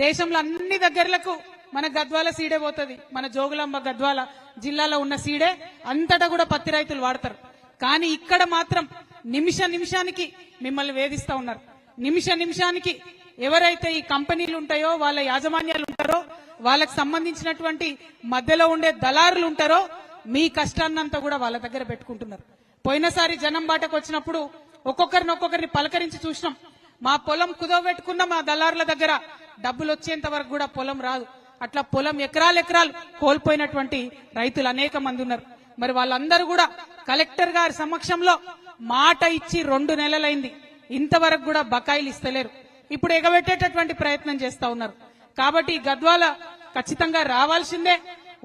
దేశంలో అన్ని దగ్గరలకు మన గద్వాల సీడే పోతుంది. మన జోగులాంబ గద్వాల జిల్లాలో ఉన్న సీడే అంతటా కూడా పత్తి రైతులు వాడతారు. కానీ ఇక్కడ మాత్రం నిమిషానికి మిమ్మల్ని వేధిస్తా ఉన్నారు. నిమిషానికి ఎవరైతే ఈ కంపెనీలు ఉంటాయో, వాళ్ళ యాజమాన్యాలు ఉంటారో, వాళ్ళకి సంబంధించినటువంటి మధ్యలో ఉండే దళారులు ఉంటారో, మీ కష్టాన్నంతా కూడా వాళ్ళ దగ్గర పెట్టుకుంటున్నారు. పోయినసారి జనం బాటకు వచ్చినప్పుడు ఒక్కొక్కరిని పలకరించి చూసినాం. మా పొలం కుదవబెట్టుకున్న మా దళారుల దగ్గర డబ్బులు వచ్చేంత వరకు కూడా పొలం రాదు. అట్లా పొలం ఎకరాలు కోల్పోయినటువంటి రైతులు అనేక మంది ఉన్నారు. మరి వాళ్ళందరూ కూడా కలెక్టర్ గారి సమక్షంలో మాట ఇచ్చి 2 నెలలైంది, ఇంతవరకు కూడా బకాయిలు ఇస్తలేరు. ఇప్పుడు ఎగబెట్టేటటువంటి ప్రయత్నం చేస్తా ఉన్నారు. కాబట్టి గద్వాల ఖచ్చితంగా రావాల్సిందే.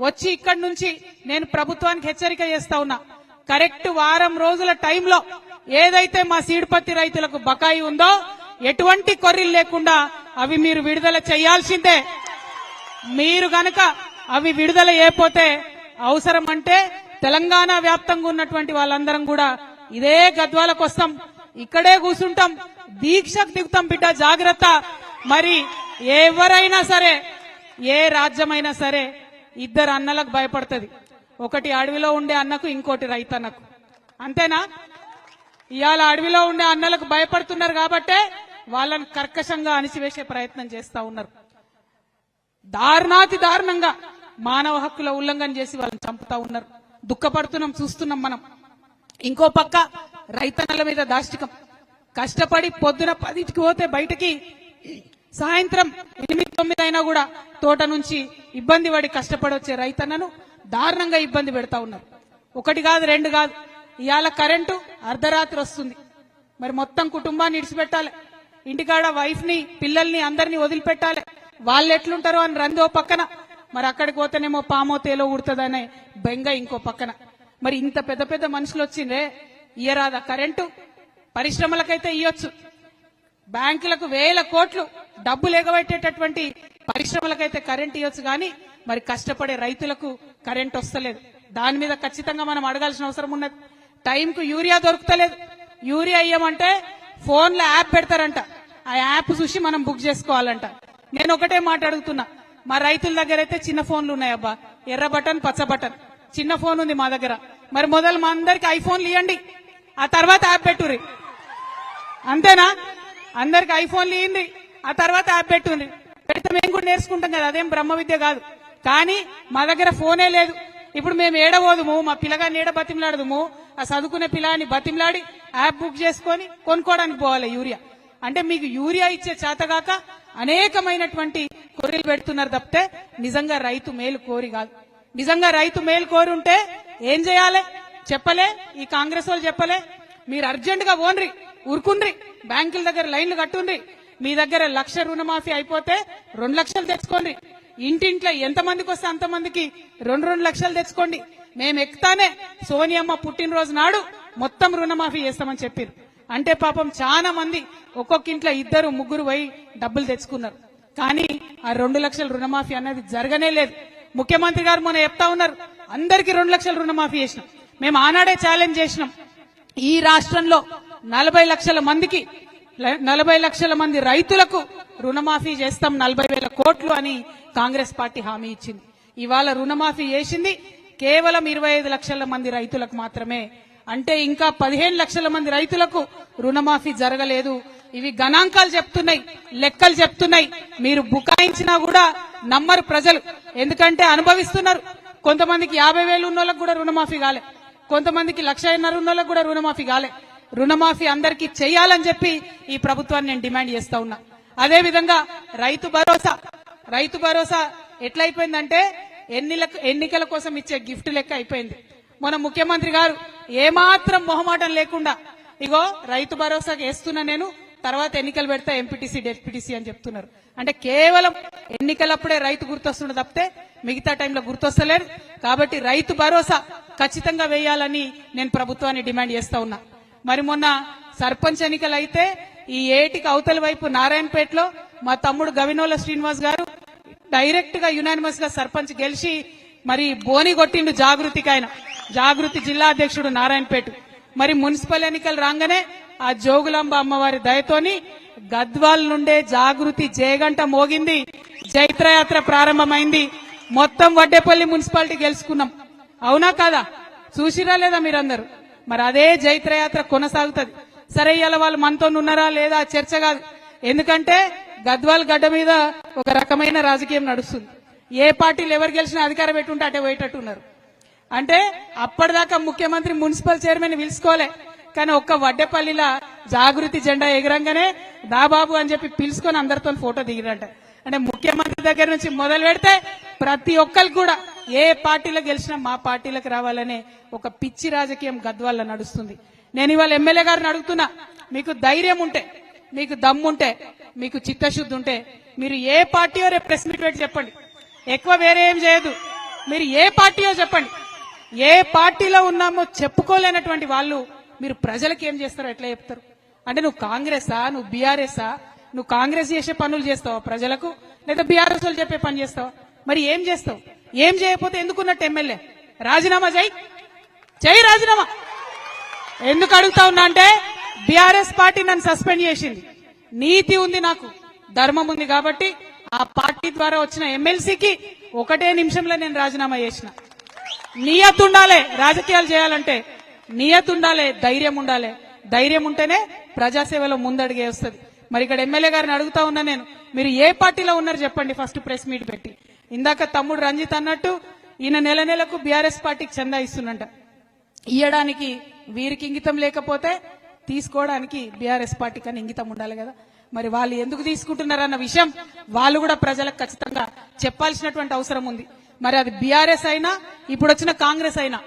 వచ్చి ఇక్కడి నుంచి నేను ప్రభుత్వానికి హెచ్చరిక చేస్తా ఉన్నా, కరెక్ట్ వారం రోజుల టైంలో ఏదైతే మా సీడ్పత్తి రైతులకు బకాయి ఉందో ఎటువంటి కొర్రీలు లేకుండా అవి మీరు విడుదల చేయాల్సిందే. మీరు గనక అవి విడుదల చేయకపోతే అవసరం అంటే తెలంగాణ వ్యాప్తంగా ఉన్నటువంటి వాళ్ళందరం కూడా ఇదే గద్వాలకు వస్తాం, ఇక్కడే కూర్చుంటాం, దీక్షకు దిగుతాం. బిడ్డ జాగ్రత్త. మరి ఎవరైనా సరే, ఏ రాజ్యమైనా సరే 2 అన్నలకు భయపడుతుంది. ఒకటి అడవిలో ఉండే అన్నకు, ఇంకోటి రైతన్నకు. అంతేనా? ఇవాళ అడవిలో ఉండే అన్నలకు భయపడుతున్నారు కాబట్టే వాళ్ళని కర్కశంగా అణిచివేసే ప్రయత్నం చేస్తా ఉన్నారు. దారుణాతి దారుణంగా మానవ హక్కుల ఉల్లంఘన చేసి వాళ్ళని చంపుతా ఉన్నారు. దుఃఖపడుతున్నాం, చూస్తున్నాం మనం. ఇంకో పక్క రైతన్నల మీద దాష్టికం. కష్టపడి పొద్దున 10కి పోతే బయటకి సాయంత్రం 8-9 అయినా కూడా తోట నుంచి ఇబ్బంది పడి కష్టపడి వచ్చే రైతన్నను దారుణంగా ఇబ్బంది పెడతా ఉన్నారు. 1 కాదు 2 కాదు. ఇవాళ కరెంటు అర్ధరాత్రి వస్తుంది. మరి మొత్తం కుటుంబాన్ని ఇడిచిపెట్టాలి, ఇంటికాడ వైఫ్ ని పిల్లల్ని అందరినీ వదిలిపెట్టాలి. వాళ్ళు ఎట్లుంటారో అని రందో పక్కన, మరి అక్కడికి పోతేనేమో పామో తేలో ఉడుతుందనే బెంగ ఇంకో పక్కన. మరి ఇంత పెద్ద మనుషులు వచ్చిందే, ఇయ్యరాదా కరెంటు? పరిశ్రమలకైతే ఇయ్యొచ్చు, బ్యాంకులకు 1000 కోట్లు డబ్బులు ఎగబెట్టేటటువంటి పరిశ్రమలకైతే కరెంట్ ఇవ్వచ్చు. కానీ మరి కష్టపడే రైతులకు కరెంట్ వస్తలేదు. దాని మీద ఖచ్చితంగా మనం అడగాల్సిన అవసరం ఉన్నది. టైంకు యూరియా దొరుకుతలేదు. యూరియా ఇయ్యమంటే ఫోన్లో యాప్ పెడతారంట, ఆ యాప్ చూసి మనం బుక్ చేసుకోవాలంట. నేను ఒకటే మాట అడుగుతున్నా, మా రైతుల దగ్గర అయితే చిన్న ఫోన్లు ఉన్నాయబ్బా, ఎర్ర బటన్ పచ్చ బటన్, చిన్న ఫోన్ ఉంది మా దగ్గర. మరి మొదలు మా అందరికి ఐఫోన్లు ఇవ్వండి, ఆ తర్వాత యాప్ పెట్టుర్రి. అంతేనా? అందరికి ఐఫోన్లు ఇవ్వండి, ఆ తర్వాత యాప్ పెట్టుండ్రి. పెడితే మేము కూడా నేర్చుకుంటాం కదా, అదేం బ్రహ్మ విద్య కాదు. కానీ మా దగ్గర ఫోనే లేదు. ఇప్పుడు మేము ఏడబోదుము, మా పిల్లగాన్ని ఏడ బతిమలాడదుము, ఆ చదువుకునే పిల్లని బతిమలాడి యాప్ బుక్ చేసుకొని కొనుక్కోవడానికి పోవాలి యూరియా. అంటే మీకు యూరియా ఇచ్చే చేతగాక అనేకమైనటువంటి కొర్రీలు పెడుతున్నారు తప్పితే నిజంగా రైతు మేలు కోరి కాదు. నిజంగా రైతు మేలు కోరి ఉంటే ఏం చేయాలి చెప్పలే, ఈ కాంగ్రెస్ వాళ్ళు చెప్పలే. మీరు అర్జెంట్ గా ఓన్రి, ఊరుకుండ్రి, బ్యాంకుల దగ్గర లైన్లు కట్టుండ్రి. మీ దగ్గర 1,00,000 రుణమాఫీ అయిపోతే 2 లక్షలు తెచ్చుకోండి. ఇంటింట్లో ఎంతమందికి వస్తే అంతమందికి 2 లక్షలు తెచ్చుకోండి. మేము ఎక్కుతానే సోనియమ్మ పుట్టినరోజు నాడు మొత్తం రుణమాఫీ చేస్తామని చెప్పారు. అంటే పాపం చాలా మంది ఒక్కొక్క ఇంట్లో 2, 3 పోయి డబ్బులు తెచ్చుకున్నారు. కానీ ఆ 2 లక్షల రుణమాఫీ అన్నది జరగనే లేదు. ముఖ్యమంత్రి గారు మొన్న చెప్తా ఉన్నారు, అందరికి 2 లక్షల రుణమాఫీ చేసినాం. మేము ఆనాడే ఛాలెంజ్ చేసినాం, ఈ రాష్ట్రంలో 40 లక్షల మందికి 40 లక్షల మంది రైతులకు రుణమాఫీ చేస్తాం 40,000 కోట్లు అని కాంగ్రెస్ పార్టీ హామీ ఇచ్చింది. ఇవాళ రుణమాఫీ చేసింది కేవలం 25 లక్షల మంది రైతులకు మాత్రమే. అంటే ఇంకా 15 లక్షల మంది రైతులకు రుణమాఫీ జరగలేదు. ఇవి గణాంకాలు చెప్తున్నాయి, లెక్కలు చెప్తున్నాయి. మీరు బుకాయించినా కూడా నమ్మరు ప్రజలు, ఎందుకంటే అనుభవిస్తున్నారు. కొంతమందికి 50,000 ఉన్న వాళ్ళకు కూడా రుణమాఫీ కాలే, కొంతమందికి 1,50,000 ఉన్న వాళ్ళకు కూడా రుణమాఫీ కాలే. రుణమాఫీ అందరికీ చేయాలని చెప్పి ఈ ప్రభుత్వాన్ని నేను డిమాండ్ చేస్తా ఉన్నా. అదే విధంగా రైతు భరోసా ఎట్లయిపోయిందంటే ఎన్నికల కోసం ఇచ్చే గిఫ్ట్ లెక్క అయిపోయింది. మన ముఖ్యమంత్రి గారు ఏమాత్రం మొహమాటం లేకుండా ఇగో రైతు భరోసాకి వేస్తున్నా నేను, తర్వాత ఎన్నికలు పెడతా ఎంపీటీసీ డెప్యూటీసీ అని చెప్తున్నారు. అంటే కేవలం ఎన్నికలప్పుడే రైతు గుర్తొస్తుండే తప్పితే మిగతా టైంలో గుర్తొస్తలేదు. కాబట్టి రైతు భరోసా ఖచ్చితంగా వేయాలని నేను ప్రభుత్వాన్ని డిమాండ్ చేస్తా ఉన్నా. మరి మొన్న సర్పంచ్ ఎన్నికలు అయితే ఈ ఏటికి అవతల వైపు నారాయణపేటలో మా తమ్ముడు గవినోల శ్రీనివాస్ గారు డైరెక్ట్ గా యునానిమస్ గా సర్పంచ్ గెలిచి మరి బోని కొట్టిండు జాగృతికి. ఆయన జాగృతి జిల్లా అధ్యక్షుడు నారాయణపేట. మరి మున్సిపల్ ఎన్నికలు రాగానే ఆ జోగులాంబ అమ్మవారి దయతోని గద్వాల్ నుండే జాగృతి జయగంట మోగింది. జైత్రయాత్ర ప్రారంభమైంది. మొత్తం వడ్డేపల్లి మున్సిపాలిటీ గెలుచుకున్నాం. అవునా కాదా? చూసిరా లేదా మీరందరూ? మరి అదే జైత్రయాత్ర కొనసాగుతుంది. సరే, ఇవాళ వాళ్ళు మనతో ఉన్నారా లేదా చర్చ కాదు. ఎందుకంటే గద్వాల్ గడ్డ మీద ఒక రకమైన రాజకీయం నడుస్తుంది. ఏ పార్టీలు ఎవరు గెలిచినా అధికారం పెట్టుంటే అటే పోయేటట్టు ఉన్నారు. అంటే అప్పటిదాకా ముఖ్యమంత్రి మున్సిపల్ చైర్మన్ పిలుచుకోలే, కానీ ఒక్క వడ్డేపల్లిలా జాగృతి జెండా ఎగరంగానే దాబాబు అని చెప్పి పిలుచుకొని అందరితో ఫోటో దిగిరంట. అంటే ముఖ్యమంత్రి దగ్గర నుంచి మొదలు పెడితే ప్రతి ఒక్కరికి కూడా ఏ పార్టీలో గెలిచినా మా పార్టీలకు రావాలనే ఒక పిచ్చి రాజకీయం గద్వాల్లో నడుస్తుంది. నేను ఇవాళ ఎమ్మెల్యే గారిని అడుగుతున్నా, మీకు ధైర్యం ఉంటే, మీకు దమ్ముంటే, మీకు చిత్తశుద్ధి ఉంటే మీరు ఏ పార్టీయో రేపు ప్రెస్ మీట్ పెట్టి చెప్పండి. ఎక్కువ వేరే ఏం చేయదు. మీరు ఏ పార్టీయో చెప్పండి. ఏ పార్టీలో ఉన్నామో చెప్పుకోలేనటువంటి వాళ్ళు మీరు ప్రజలకు ఏం చేస్తారో ఎట్లా చెప్తారు? అంటే నువ్వు కాంగ్రెసా, నువ్వు బీఆర్ఎస్ఆ? నువ్వు కాంగ్రెస్ చేసే పనులు చేస్తావా ప్రజలకు, లేదా బీఆర్ఎస్ వాళ్ళు చెప్పే పని చేస్తావా? మరి ఏం చేస్తావు? ఏం చేయకపోతే ఎందుకున్నట్టు ఎమ్మెల్యే? రాజీనామా చేయి రాజీనామా. ఎందుకు అడుగుతా ఉన్నా అంటే బీఆర్ఎస్ పార్టీ నన్ను సస్పెండ్ చేసింది. నీతి ఉంది, నాకు ధర్మం ఉంది కాబట్టి ఆ పార్టీ ద్వారా వచ్చిన ఎమ్మెల్సీకి ఒకటే నిమిషంలో నేను రాజీనామా చేసిన. నియత్ ఉండాలి, రాజకీయాలు చేయాలంటే నియత్ ఉండాలి, ధైర్యం ఉండాలి. ధైర్యం ఉంటేనే ప్రజాసేవలో ముందడిగే వస్తుంది. మరి ఇక్కడ ఎమ్మెల్యే గారిని అడుగుతా ఉన్నా నేను, మీరు ఏ పార్టీలో ఉన్నారు చెప్పండి ఫస్ట్ ప్రెస్ మీట్ పెట్టి. ఇందాక తమ్ముడు రంజిత్ అన్నట్టు ఈయన నెల నెలకు బీఆర్ఎస్ పార్టీకి చందా ఇస్తున్నంట. ఇయ్యడానికి వీరికి ఇంగితం లేకపోతే తీసుకోవడానికి బీఆర్ఎస్ పార్టీ కానీ ఇంగితం ఉండాలి కదా. మరి వాళ్ళు ఎందుకు తీసుకుంటున్నారన్న విషయం వాళ్ళు కూడా ప్రజలకు ఖచ్చితంగా చెప్పాల్సినటువంటి అవసరం ఉంది. మరి అది బీఆర్ఎస్ అయినా ఇప్పుడు వచ్చిన కాంగ్రెస్ అయినా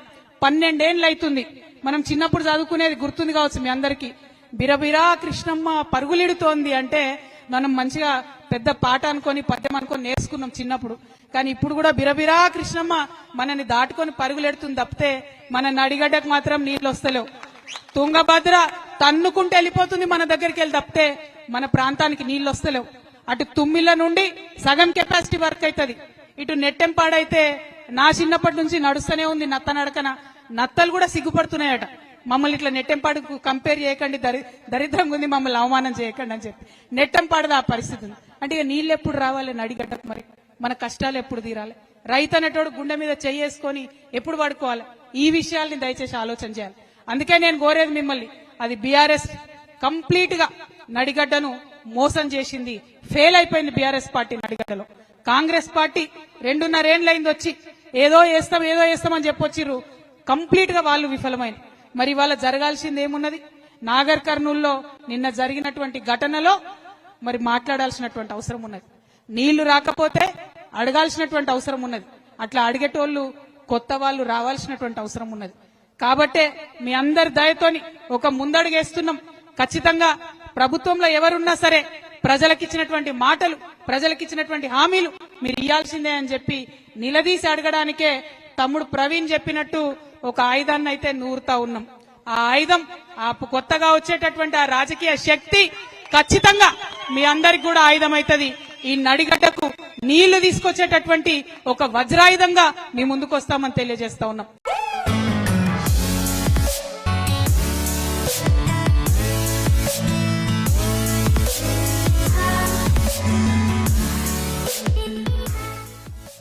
12 ఏళ్ళు అవుతుంది. మనం చిన్నప్పుడు చదువుకునేది గుర్తుంది కావచ్చు మీ అందరికీ. బిరబిరా కృష్ణమ్మ పరుగులిడుతోంది అంటే మనం మంచిగా పెద్ద పాట అనుకొని పద్యం అనుకొని నేర్చుకున్నాం చిన్నప్పుడు. కానీ ఇప్పుడు కూడా బిరబిరా కృష్ణమ్మ మనని దాటుకొని పరుగులెడుతుంది తప్పితే మన నడిగడ్డకు మాత్రం నీళ్లు వస్తలేవు. తుంగభద్ర తన్నుకుంటూ వెళ్ళిపోతుంది మన దగ్గరికి వెళ్ళి తప్పితే మన ప్రాంతానికి నీళ్లు వస్తలేవు. అటు తుమ్మిళ్ళ నుండి సగం కెపాసిటీ వర్క్ అవుతుంది. ఇటు నెట్టెంపాడైతే నా చిన్నప్పటి నుంచి నడుస్తూనే ఉంది నత్త నడకన. నత్తలు కూడా సిగ్గుపడుతున్నాయట, మమ్మల్ని ఇట్లా నెట్టెంపాడుకు కంపేర్ చేయకండి, దరిద్రంగా ఉంది, మమ్మల్ని అవమానం చేయకండి అని చెప్పి. నెట్టెంపాడది ఆ పరిస్థితి ఉంది. అంటే ఇక నీళ్ళు ఎప్పుడు రావాలి నడిగడ్డకు? మరి మన కష్టాలు ఎప్పుడు తీరాలి? రైతు అనేటోడు గుండె మీద చెయ్యేసుకొని ఎప్పుడు పడుకోవాలి? ఈ విషయాల్ని దయచేసి ఆలోచన చేయాలి. అందుకే నేను కోరేది మిమ్మల్ని, అది బీఆర్ఎస్ కంప్లీట్ గా నడిగడ్డను మోసం చేసింది, ఫెయిల్ అయిపోయింది బీఆర్ఎస్ పార్టీ నడిగడ్డలో. కాంగ్రెస్ పార్టీ 2.5 ఏళ్లైంది వచ్చి ఏదో చేస్తామని చెప్పొచ్చిర్రు, కంప్లీట్ గా వాళ్ళు విఫలమైంది. మరి వాళ్ళ జరగాల్సింది ఏమున్నది? నాగర్ కర్నూల్లో నిన్న జరిగినటువంటి ఘటనలో మరి మాట్లాడాల్సినటువంటి అవసరం ఉన్నది. నీళ్లు రాకపోతే అడగాల్సినటువంటి అవసరం ఉన్నది. అట్లా అడిగేటోళ్లు కొత్త వాళ్ళు రావాల్సినటువంటి అవసరం ఉన్నది. కాబట్టే మీ అందరి దయతోని ఒక ముందడుగేస్తున్నాం. ఖచ్చితంగా ప్రభుత్వంలో ఎవరున్నా సరే ప్రజలకిచ్చినటువంటి మాటలు, ప్రజలకిచ్చినటువంటి హామీలు మీరు ఇయ్యాల్సిందే అని చెప్పి నిలదీసి అడగడానికే తమ్ముడు ప్రవీణ్ చెప్పినట్టు ఒక ఆయుధాన్ని అయితే నూరుతా ఉన్నాం. ఆ ఆయుధం, ఆ కొత్తగా వచ్చేటటువంటి ఆ రాజకీయ శక్తి ఖచ్చితంగా మీ అందరికి కూడా ఆయుధం అవుతుంది. ఈ నడిగడ్డకు నీళ్లు తీసుకొచ్చేటటువంటి ఒక వజ్రాయుధంగా మీ ముందుకు వస్తామని తెలియజేస్తా ఉన్నాం.